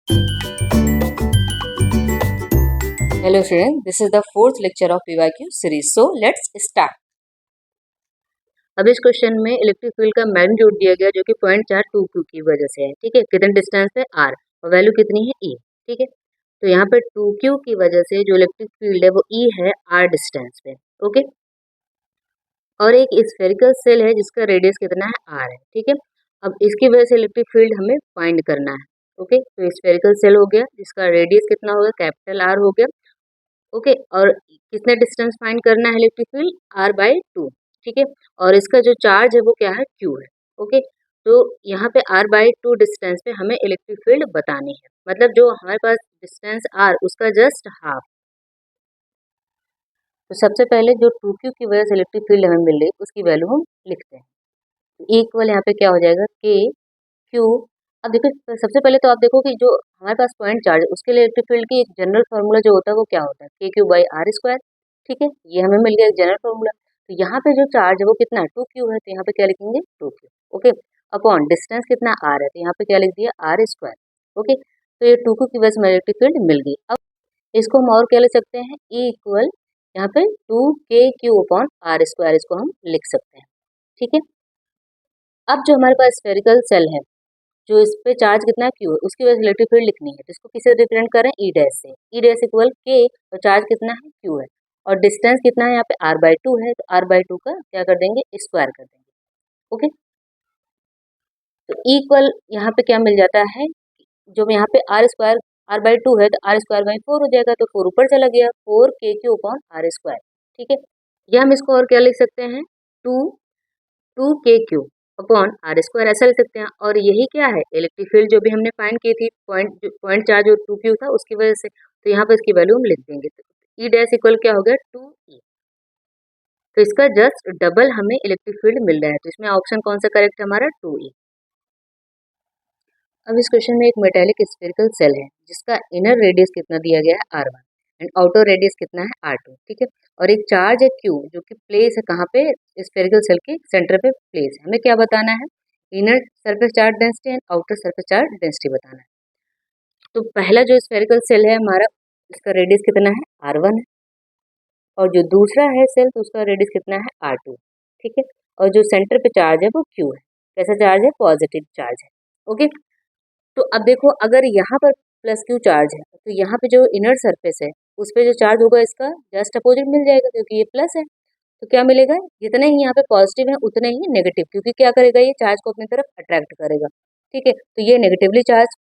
Hello students, this is the fourth lecture of PYQ series. So let's start. अब इस question में electric field का magnitude दिया गया जो कि 0.42Q की वजह से है। ठीक है, कितने डिस्टेंस पे r और वैल्यू कितनी है E। ठीक है, तो यहाँ पे 2Q की वजह से जो इलेक्ट्रिक फील्ड है वो E है r डिस्टेंस पे। ओके, और एक स्फेरिकल सेल है जिसका रेडियस कितना है r है। ठीक है, अब इसकी वजह से इलेक्ट्रिक फील्ड हमें फाइंड करना है। ओके, तो स्फेरिकल सेल हो गया जिसका रेडियस कितना होगा, कैपिटल R हो गया। ओके, और कितने डिस्टेंस फाइंड करना है इलेक्ट्रिक फील्ड r/2। ठीक है, और इसका जो चार्ज है वो क्या है, q है। ओके, तो यहाँ पे r/2 डिस्टेंस पे हमें इलेक्ट्रिक फील्ड बतानी है, मतलब जो हमारे पास डिस्टेंस r उसका जस्ट हाफ। तो सबसे पहले जो 2q की वजह से इलेक्ट्रिक फील्ड हमें मिल रही उसकी वैल्यू हम लिखते हैं। तो इक्वल यहाँ पे क्या हो जाएगा, k q। अब देखो सबसे पहले तो आप देखो कि जो हमारे पास पॉइंट चार्ज है उसके लिए इलेक्ट्रिक फील्ड की एक जनरल फार्मूला जो होता है वो क्या होता है, KQ/R²। ठीक है, ये हमें मिल गया एक जनरल फार्मूला। तो यहाँ पे जो चार्ज है वो कितना है, 2Q है, तो यहाँ पे क्या लिखेंगे 2Q। ओके, अपॉन डिस्टेंस कितना R है, तो यहाँ पे क्या लिख दिया R²। ओके, तो ये 2Q की वजह से इलेक्ट्रिक फील्ड मिल गई। अब इसको हम और क्या लिख सकते हैं, E इक्वल यहाँ पे 2KQ/R², इसको हम लिख सकते हैं। ठीक है, अब जो हमारे पास स्फेरिकल सेल है जो इस पे चार्ज कितना है, Q है, उसकी वजह से इलेक्ट्रिक फील्ड लिखनी है, तो इसको किससे रिप्रेजेंट करें, E डैश से। E डैश इक्वल K, और चार्ज कितना है, Q है, और डिस्टेंस कितना है यहाँ पे R/2 है, तो R/2 का क्या कर देंगे, स्क्वायर कर देंगे। ओके, तो इक्वल यहाँ पे क्या मिल जाता है, जो यहाँ पे R² है तो R²/4 हो जाएगा, तो 4 ऊपर चला गया, 4KQ/R²। ठीक है, या हम इसको और क्या लिख सकते हैं, 2KQ/R², ऐसा लिख सकते हैं। और यही क्या है, इलेक्ट्रिक फील्ड जो भी हमने फाइंड की थी, पॉइंट चार्ज जो 2Q था उसकी वजह से, तो यहाँ पे इसकी वैल्यू हम लिख देंगे। तो E डैश इक्वल क्या हो गया, 2E। तो इसका जस्ट डबल हमें इलेक्ट्रिक फील्ड मिल रहा है, तो इसमें ऑप्शन कौन सा करेक्ट है हमारा, 2E। अब इस क्वेश्चन में एक मेटेलिक स्फेरिकल सेल है जिसका इनर रेडियस कितना दिया गया है, R1, एंड आउटर रेडियस कितना है, R2। ठीक है, और एक चार्ज है Q जो कि प्लेस है कहाँ पे, स्फेरिकल सेल के सेंटर पे प्लेस है। हमें क्या बताना है, inner surface charge density and outer surface charge density बताना है। तो पहला जो स्फेरिकल सेल है हमारा, इसका रेडियस कितना है, R1 है, और जो दूसरा है सेल तो उसका रेडियस कितना है, R2। ठीक है, और जो सेंटर पे चार्ज है वो Q है। कैसा चार्ज है, पॉजिटिव चार्ज है। ओके, तो अब देखो अगर यहाँ पर प्लस Q चार्ज है तो यहाँ पे जो इनर सरफेस है उस पे जो चार्ज होगा इसका जस्ट अपोजिट मिल जाएगा, क्योंकि ये प्लस है। तो क्या मिलेगा, जितने ही यहाँ पे पॉजिटिव है उतने ही नेगेटिव, क्योंकि क्या करेगा, ये चार्ज को अपनी तरफ अट्रैक्ट करेगा। ठीक है, तो ये नेगेटिवली चार्ज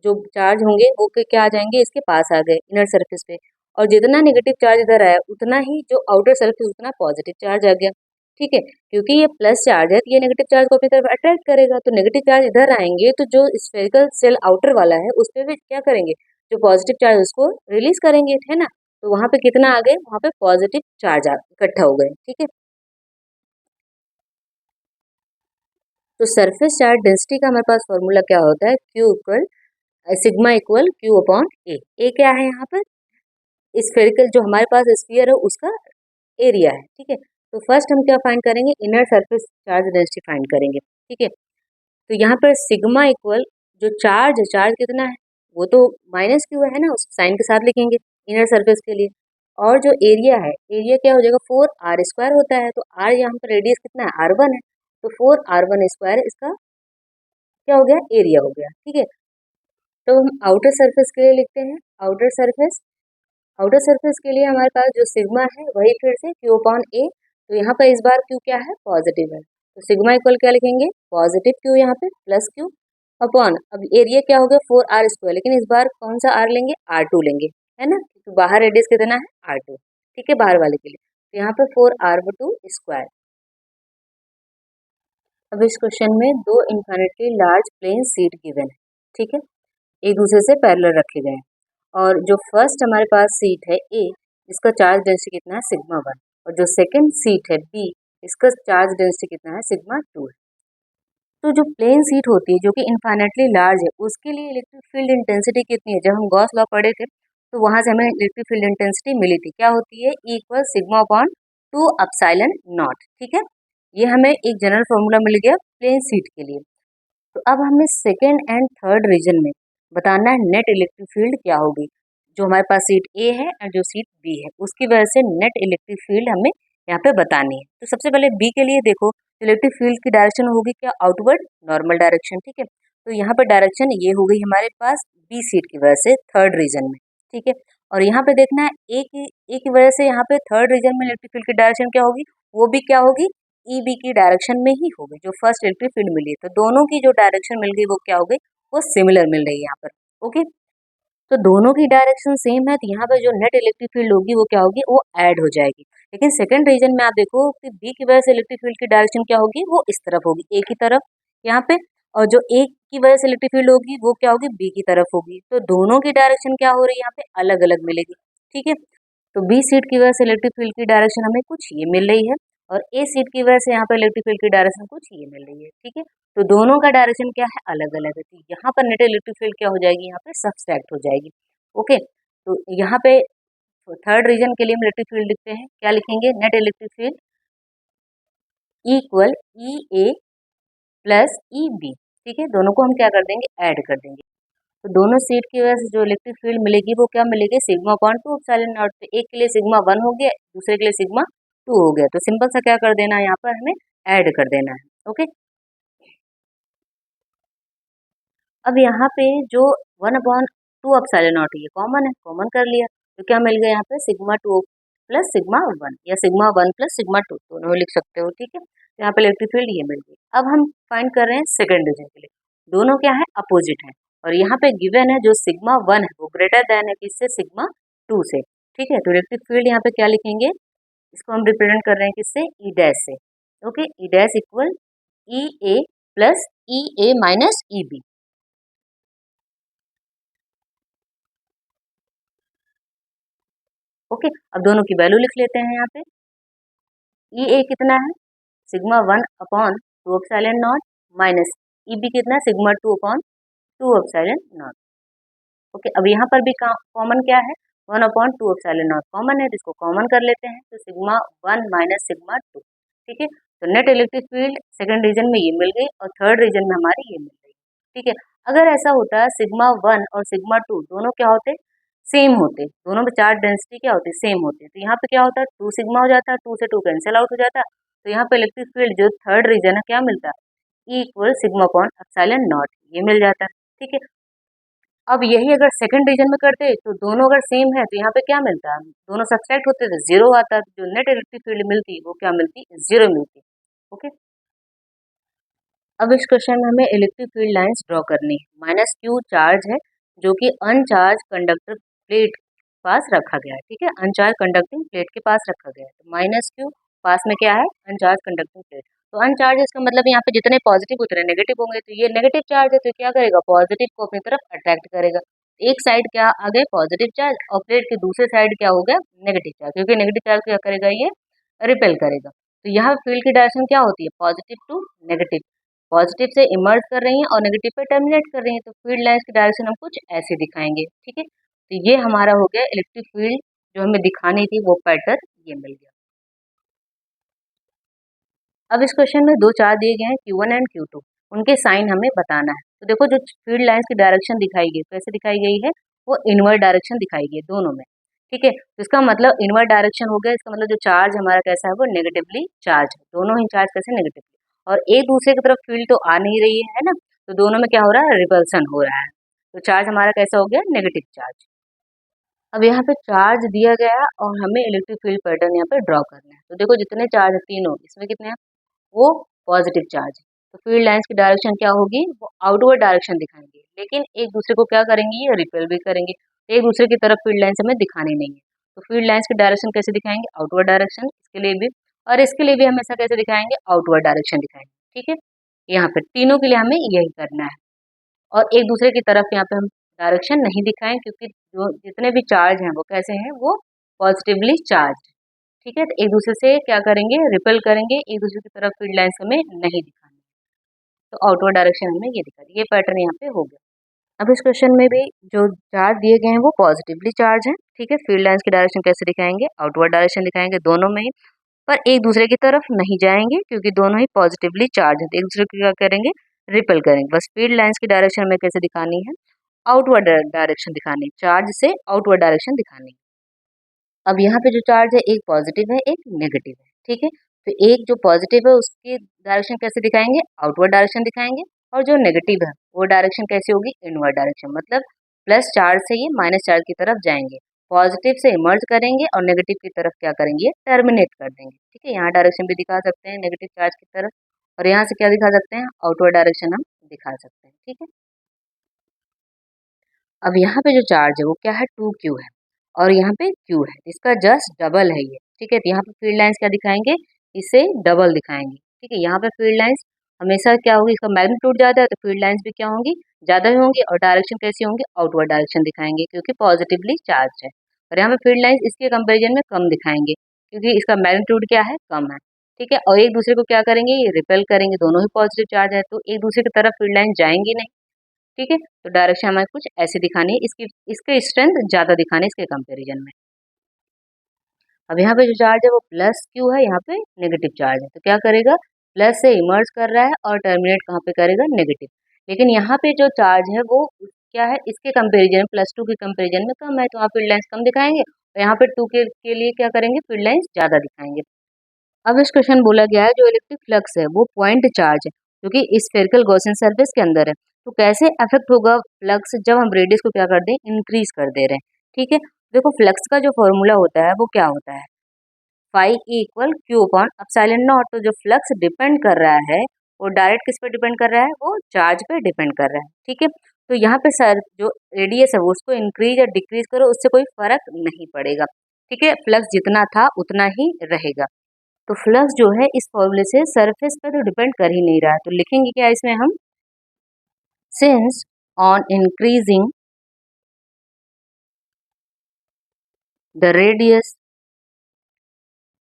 जो चार्ज होंगे वो क्या आ जाएंगे, इसके पास आ गए इनर सरफेस पे। और जितना नेगेटिव चार्ज इधर आया उतना ही जो आउटर सरफेस उतना पॉजिटिव चार्ज आ गया। ठीक है, क्योंकि ये प्लस चार्ज है तो ये नेगेटिव चार्ज को अपनी तरफ अट्रैक्ट करेगा, तो नेगेटिव चार्ज इधर आएंगे तो जो स्फेरिकल सेल आउटर वाला है उस पर भी क्या करेंगे, जो पॉजिटिव चार्ज उसको रिलीज करेंगे, है ना। तो वहां पे कितना आ गए, वहां पे पॉजिटिव चार्ज इकट्ठा हो गए। ठीक है, तो सरफेस चार्ज डेंसिटी का हमारे पास फॉर्मूला क्या होता है, Q equal sigma equal Q/A। ए क्या है यहाँ पर, स्फेरिकल जो हमारे पास स्फीयर है उसका एरिया है। ठीक है, तो फर्स्ट हम क्या फाइंड करेंगे, inner surface charge density find करेंगे। ठीक है, तो यहाँ पर सिग्मा इक्वल जो चार्ज है, चार्ज कितना है, वो तो -Q है ना, उस साइन के साथ लिखेंगे इनर सरफेस के लिए। और जो एरिया है, एरिया क्या हो जाएगा, 4R² होता है, तो R यहाँ पर रेडियस कितना है, R1 है, तो 4R1² इसका क्या हो गया, एरिया हो गया। ठीक है, तो हम आउटर सरफेस के लिए लिखते हैं, आउटर सरफेस। आउटर सरफेस के लिए हमारे पास जो सिग्मा है वही फिर से Q/A। तो यहाँ पर इस बार Q क्या है, पॉजिटिव है, तो सिग्मा इक्वल क्या लिखेंगे, पॉजिटिव Q यहाँ पे प्लस Q अपॉन, अब एरिया क्या हो गया 4R², लेकिन इस बार कौन सा R लेंगे, R2 लेंगे, है ना, तो बाहर रेडियस कितना है, R2। ठीक है, बाहर वाले के लिए, तो यहाँ पे 4R2²। अब इस क्वेश्चन में दो infinitely large plane sheet given है। ठीक है, एक दूसरे से पैरेलल रखे गए हैं, और जो फर्स्ट हमारे पास सीट है ए, इसका चार्ज डेंसिटी कितना है, सिग्मा 1, और जो सेकंड सीट है बी, इसका चार्ज डेंसिटी कितना है, सिग्मा 2 है। तो जो प्लेन सीट होती है जो कि इन्फाइनेटली लार्ज है उसके लिए इलेक्ट्रिक फील्ड इंटेंसिटी कितनी है, जब हम गॉस लॉ पढ़े थे तो वहां से हमें इलेक्ट्रिक फील्ड इंटेंसिटी मिली थी, क्या होती है, E इक्वल सिग्मा/2 एप्सिलॉन नॉट। ठीक है, ये हमें एक जनरल फॉर्मूला मिल गया प्लेन सीट के लिए। तो अब हमें सेकेंड एंड थर्ड रीजन में बताना है नेट इलेक्ट्रिक फील्ड क्या होगी। जो हमारे पास सीट ए है और जो सीट बी है उसकी वजह से नेट इलेक्ट्रिक फील्ड हमें यहाँ पे बतानी है। तो सबसे पहले बी के लिए देखो, इलेक्ट्रिक फील्ड की डायरेक्शन होगी क्या, आउटवर्ड नॉर्मल डायरेक्शन, ठीक है। तो यहाँ पे डायरेक्शन ये हो गई हमारे पास बी सीट की वजह से थर्ड रीजन में, ठीक है। और यहाँ पे देखना है ए की वजह से यहाँ पे थर्ड रीजन में इलेक्ट्रिक फील्ड की डायरेक्शन क्या होगी, वो भी क्या होगी, ई बी की डायरेक्शन में ही होगी जो फर्स्ट इलेक्ट्रिक फील्ड मिली है। तो दोनों की जो डायरेक्शन मिल गई वो क्या हो गई, वो सिमिलर मिल रही है यहाँ पर, ओके। तो दोनों की डायरेक्शन सेम है, तो यहाँ पे जो नेट इलेक्ट्रिक फील्ड होगी वो क्या होगी, वो ऐड हो जाएगी। लेकिन सेकंड रीजन में आप देखो कि बी की वजह से इलेक्ट्रिक फील्ड की डायरेक्शन क्या होगी, वो इस तरफ होगी, ए की तरफ यहाँ पे। और जो ए की वजह से इलेक्ट्रिक फील्ड होगी वो क्या होगी, बी की तरफ होगी। तो दोनों की डायरेक्शन क्या हो रही है यहाँ पे, अलग अलग मिलेगी, ठीक है। तो बी सीट की वजह से इलेक्ट्रिक फील्ड की डायरेक्शन हमें कुछ ये मिल रही है, और ए सीट की वजह से यहाँ पर इलेक्ट्रिक फील्ड की डायरेक्शन कुछ ये मिल रही है, ठीक है। तो दोनों का डायरेक्शन क्या है, अलग अलग है। तो यहाँ पर नेट इलेक्ट्रिक फील्ड क्या हो जाएगी, यहाँ पे सब्सट्रैक्ट हो जाएगी, ओके। तो यहाँ पे थर्ड रीजन के लिए हम इलेक्ट्रिक फील्ड लिखते हैं, क्या लिखेंगे, नेट इलेक्ट्रिक फील्ड इक्वल ई ए प्लस ई बी, ठीक है। दोनों को हम क्या कर देंगे, ऐड कर देंगे। तो दोनों सीट की वजह से जो इलेक्ट्रिक फील्ड मिलेगी वो क्या मिलेगी, sigma upon two epsilon naught. तो एक के लिए सिग्मा 1 हो गया, दूसरे के लिए सिग्मा 2 हो गया। तो सिंपल सा क्या कर देना है, यहाँ पर हमें ऐड कर देना है, ओके। अब यहाँ पे जो 1 अपॉन टू एप्सिलॉन नॉट ये कॉमन है, कॉमन कर लिया। तो क्या मिल गया यहाँ पे, सिग्मा 2 प्लस सिग्मा 1 या सिग्मा 1 प्लस सिग्मा 2 दोनों लिख सकते हो, ठीक है। तो यहाँ पे इलेक्ट्रिक फील्ड ये मिल गई। अब हम फाइंड कर रहे हैं सेकंड रीजन के लिए, दोनों क्या है, अपोजिट है। और यहाँ पे गिवन है जो सिग्मा 1 है वो ग्रेटर देन है किससे, सिग्मा 2 से, ठीक है। तो इलेक्ट्रिक फील्ड यहाँ पे क्या लिखेंगे, इसको हम रिप्रेजेंट कर रहे हैं किससे, ई डैश से, ओके। ई डैश इक्वल ई ए प्लस ई ए माइनस ई बी, ओके। अब दोनों की वैल्यू लिख लेते हैं यहाँ पे। ई ए कितना है, sigma 1 upon two epsilon naught minus E B कितना है, sigma 2 upon two epsilon naught, okay. अब यहाँ पर भी कॉमन क्या है, 1 upon two epsilon naught common है, तो इसको कॉमन कर लेते हैं। तो सिग्मा 1 माइनस सिग्मा 2, ठीक है। तो net electric field second region में ये मिल गई और थर्ड रीजन में हमारी ये मिल गई, ठीक है। अगर ऐसा होता है सिग्मा 1 और सिग्मा 2 दोनों क्या होते, सेम होते, दोनों में चार्ज डेंसिटी क्या होती, सेम होती है। तो यहाँ पे क्या होता है, 2 सिग्मा हो जाता है, 2 से 2 कैंसिल आउट हो जाता है। तो यहाँ पे इलेक्ट्रिक फील्ड जो थर्ड रीजन है क्या मिलता है, E equal sigma upon epsilon not, ये मिल जाता है, ठीक है। अब यही अगर सेकंड रीजन में करते तो दोनों अगर सेम है तो यहाँ पे क्या मिलता है, दोनों सब्सट्रैक्ट होते तो जीरो आता, जो नेट इलेक्ट्रिक फील्ड मिलती वो क्या मिलती, जीरो मिलती, ओके। अब इस क्वेश्चन में हमें इलेक्ट्रिक फील्ड लाइंस ड्रॉ करनी है। माइनस क्यू चार्ज है जो कि अनचार्ज कंडक्टर प्लेट पास रखा गया है, ठीक है। अनचार्ज कंडक्टिंग प्लेट के पास रखा गया है। तो माइनस क्यू पास में क्या है, अनचार्ज कंडक्टिंग प्लेट। तो अनचार्ज इसका मतलब यहाँ पे जितने पॉजिटिव उतने नेगेटिव होंगे। तो ये नेगेटिव चार्ज है तो क्या करेगा, पॉजिटिव को अपनी तरफ अट्रैक्ट करेगा। एक साइड क्या आ गए पॉजिटिव चार्ज और प्लेट के दूसरे साइड क्या हो गया, नेगेटिव चार्ज, क्योंकि नेगेटिव चार्ज क्या करेगा, ये रिपेल करेगा। तो यहाँ फील्ड की डायरेक्शन क्या होती है, पॉजिटिव टू नेगेटिव, पॉजिटिव से इमर्ज कर रही हैं और नेगेटिव पे टर्मिनेट कर रही हैं। तो फील्ड लाइंस की डायरेक्शन हम कुछ ऐसे दिखाएंगे, ठीक है। तो ये हमारा हो गया इलेक्ट्रिक फील्ड जो हमें दिखानी थी वो पैटर्न ये मिल गया। अब इस क्वेश्चन में दो चार्ज दिए गए हैं Q1 एंड Q2, उनके साइन हमें बताना है। तो देखो जो फील्ड लाइंस की डायरेक्शन दिखाई गई कैसे दिखाई गई है, वो इनवर्ड डायरेक्शन दिखाई गई है दोनों में, ठीक है। तो इसका मतलब इनवर्ड डायरेक्शन हो गया, इसका मतलब जो चार्ज हमारा कैसा है वो नेगेटिवली चार्ज है, दोनों ही चार्ज कैसे नेगेटिवली, और एक दूसरे की तरफ फील्ड तो आ नहीं रही है ना। तो दोनों में क्या हो रहा है, रिपल्सन हो रहा है। तो चार्ज हमारा कैसा हो गया, नेगेटिव चार्ज। अब यहाँ पे चार्ज दिया गया है और हमें इलेक्ट्रिक फील्ड पैटर्न यहाँ पे ड्रॉ करना है। तो देखो जितने चार्ज है तीनों, इसमें कितने हैं, वो पॉजिटिव चार्ज है। तो फील्ड लाइंस की डायरेक्शन क्या होगी, वो आउटवर्ड डायरेक्शन दिखाएंगे, लेकिन एक दूसरे को क्या करेंगे, ये रिपेल भी करेंगे। एक दूसरे की तरफ फील्ड लाइंस हमें दिखानी नहीं है। तो फील्ड लाइंस की डायरेक्शन कैसे दिखाएंगे, आउटवर्ड डायरेक्शन, इसके लिए भी और इसके लिए भी हमेशा कैसे दिखाएंगे, आउटवर्ड डायरेक्शन दिखाएंगे, ठीक है। यहाँ पे तीनों के लिए हमें यही करना है। और एक दूसरे की तरफ यहाँ पे हम डायरेक्शन नहीं दिखाएं, क्योंकि जो जितने भी चार्ज हैं वो कैसे हैं, वो पॉजिटिवली चार्ज, ठीक है। तो एक दूसरे से क्या करेंगे, रिपेल करेंगे, एक दूसरे की तरफ फील्ड लाइंस हमें नहीं दिखानी। तो आउटवर्ड डायरेक्शन हमें ये दिखा दी, ये पैटर्न यहाँ पे हो गया। अब इस क्वेश्चन में भी जो चार्ज दिए गए हैं वो पॉजिटिवली चार्ज है, ठीक है। फील्ड लाइंस की डायरेक्शन कैसे दिखाएंगे, आउटवर्ड डायरेक्शन दिखाएंगे दोनों में ही, पर एक दूसरे की तरफ नहीं जाएंगे क्योंकि दोनों ही पॉजिटिवली चार्ज है। तो एक दूसरे को क्या करेंगे, रिपेल करेंगे। बस फील्ड लाइंस की डायरेक्शन हमें कैसे दिखानी है, आउटवर्ड डायरेक्शन दिखाने, चार्ज से आउटवर्ड डायरेक्शन दिखाने। अब यहाँ पे जो चार्ज है एक पॉजिटिव है एक नेगेटिव है, ठीक है। तो एक जो पॉजिटिव है उसकी डायरेक्शन कैसे दिखाएंगे, आउटवर्ड डायरेक्शन दिखाएंगे, और जो नेगेटिव है वो डायरेक्शन कैसे होगी, इनवर्ड डायरेक्शन। मतलब प्लस चार्ज से ये माइनस चार्ज की तरफ जाएंगे, पॉजिटिव से इमर्ज करेंगे और नेगेटिव की तरफ क्या करेंगे, टर्मिनेट कर देंगे, ठीक है। यहाँ डायरेक्शन भी दिखा सकते हैं नेगेटिव चार्ज की तरफ, और यहाँ से क्या दिखा सकते हैं, आउटवर्ड डायरेक्शन हम दिखा सकते हैं, ठीक है। अब यहाँ पे जो चार्ज है वो क्या है, 2q है, और यहाँ पे q है, इसका जस्ट डबल है ये, ठीक है। तो यहाँ पे फील्ड लाइंस क्या दिखाएंगे, इसे डबल दिखाएंगे, ठीक है। यहाँ पे फील्ड लाइंस हमेशा क्या होगी, इसका मैग्नीट्यूड ज़्यादा है तो फील्ड लाइंस भी क्या होंगी, ज़्यादा ही होंगी, और डायरेक्शन कैसी होंगी, आउटवर्ड डायरेक्शन दिखाएंगे क्योंकि पॉजिटिवली चार्ज है। और यहाँ पे फील्ड लाइंस इसके कंपेरिजन में कम दिखाएंगे क्योंकि इसका मैग्नीट्यूड क्या है, कम है, ठीक है। और एक दूसरे को क्या करेंगे, ये रिपेल करेंगे, दोनों ही पॉजिटिव चार्ज है तो एक दूसरे की तरफ फील्ड लाइन जाएंगी नहीं, ठीक है। तो डायरेक्शन हमें कुछ ऐसे दिखानी है, इसके स्ट्रेंथ ज़्यादा दिखाने इसके कंपैरिजन में। अब यहाँ पे जो चार्ज है वो प्लस क्यू है, यहाँ पे नेगेटिव चार्ज है, तो क्या करेगा, प्लस से इमर्ज कर रहा है और टर्मिनेट कहाँ पे करेगा, नेगेटिव। लेकिन यहाँ पे जो चार्ज है वो क्या है, इसके कंपेरिजन +2 के कंपेरिजन में कम है, तो वहाँ फील्ड लाइंस कम दिखाएंगे, और यहाँ पे 2 के लिए क्या करेंगे, फील्ड लाइंस ज़्यादा दिखाएंगे। अब इस क्वेश्चन बोला गया है जो इलेक्ट्रिक फ्लक्स है वो पॉइंट चार्ज है क्योंकि स्फेरिकल गॉसियन सरफेस के अंदर है, तो कैसे अफेक्ट होगा फ्लक्स जब हम रेडियस को क्या कर दें, इंक्रीज कर दे रहे हैं, ठीक है। देखो फ्लक्स का जो फॉर्मूला होता है वो क्या होता है, phi equal Q upon epsilon naught. तो जो फ्लक्स डिपेंड कर रहा है वो डायरेक्ट किस पे डिपेंड कर रहा है, वो चार्ज पे डिपेंड कर रहा है, ठीक है। तो यहाँ पे सर जो रेडियस है वो उसको इंक्रीज या डिक्रीज करो उससे कोई फर्क नहीं पड़ेगा, ठीक है। फ्लक्स जितना था उतना ही रहेगा। तो फ्लक्स जो है इस फॉर्मूले से सरफेस पे तो डिपेंड कर ही नहीं रहा है, तो लिखेंगे क्या इसमें हम, since on increasing the radius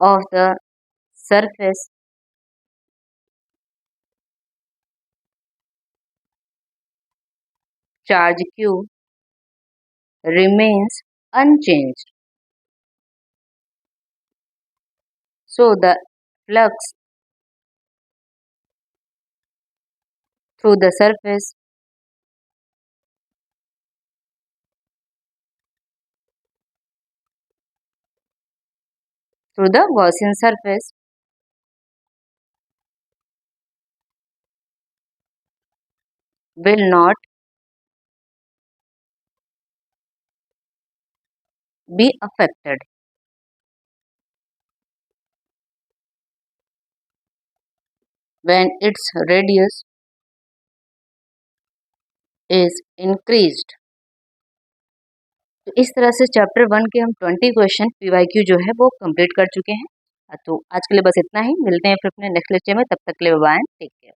of the surface charge q remains unchanged, so the flux through the surface through the Gaussian surface will not be affected when its radius is increased। तो इस तरह से chapter 1 के हम 20 question PYQ जो है वो complete कर चुके हैं। तो आज के लिए बस इतना ही, मिलते हैं फिर अपने नेक्स्ट लेक्चर में, तब तक के लिए बाय, टेक केयर।